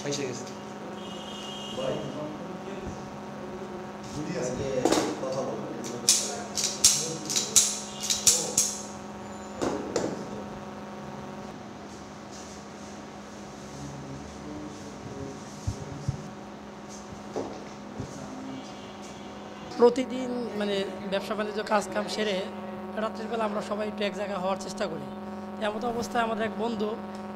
এসে গেছে কথা বলবো। প্রতিদিন মানে ব্যবসা বাণিজ্য কাজ কাম সেরে রাত্রের বেলা আমরা সবাই একটু এক জায়গায় হওয়ার চেষ্টা করি। এমন অবস্থায় আমাদের এক বন্ধু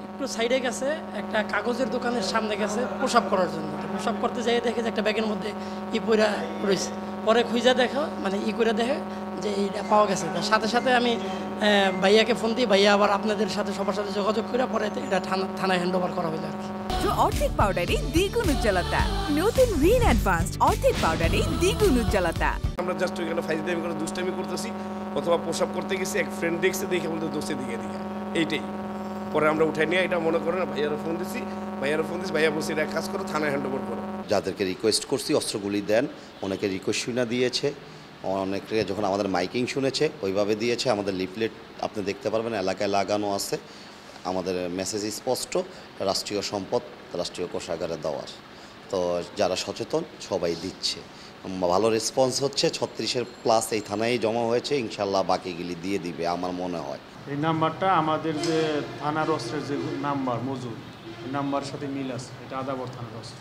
একটু সাইডে গেছে, একটা কাগজের দোকানের সামনে গেছে প্রসাব করার জন্য। তো প্রসাব করতে যাই দেখে যে একটা ব্যাগের মধ্যে পইরা রয়েছে। পরে খুঁজা দেখো মানে করে দেখে যে এইটা পাওয়া গেছে। তার সাথে সাথে আমি ভাইয়াকে ফোন দিই, ভাইয়া আবার আপনাদের সাথে সবার সাথে যোগাযোগ করে পরে এটা থানায় হ্যান্ড ওভার করা হলো আর কি। অর্ধেক পাউডারে দ্বিগুণ উজ্জ্বলতা, নতুন রিন অ্যাডভান্সড অর্ধেক পাউডারে দ্বিগুণ উজ্জ্বলতা। আমরা জাস্ট ওইখানে ফাইজলামি করে দুষ্টামি করতেছি, অথবা প্রসাব করতে গেছি, এক ফ্রেন্ড দেখছে দেখে বলতে দোষে দিকে এইটাই। পরে আমরা উঠাই নিয়ে এটা মনে করেন ভাইয়ারও ফোন দিছি, ভাইয়া বলছি এটা কাজ করো, থানায় হ্যান্ড ওভার করো। যাদেরকে রিকোয়েস্ট করছি অস্ত্রগুলি দেন, অনেকে রিকোয়েস্ট শুনে দিয়েছে, অনেকে যখন আমাদের মাইকিং শুনেছে ওইভাবে দিয়েছে। আমাদের লিফলেট আপনি দেখতে পারবেন এলাকায় লাগানো আছে। আমাদের মেসেজ স্পষ্ট, রাষ্ট্রীয় সম্পদ রাষ্ট্রীয় কোষাগারে দেওয়ার। তো যারা সচেতন সবাই দিচ্ছে, ভালো রেসপন্স হচ্ছে। 36-এর প্লাস এই থানায় জমা হয়েছে, ইনশাল্লাহ বাকিগুলি দিয়ে দিবে আমার মনে হয়। এই নাম্বারটা আমাদের যে থানার অস্ত্রের যে নাম্বার মজুদ, এই নাম্বারের সাথে মিল আছে, এটা আদাবর থানার অস্ত্র।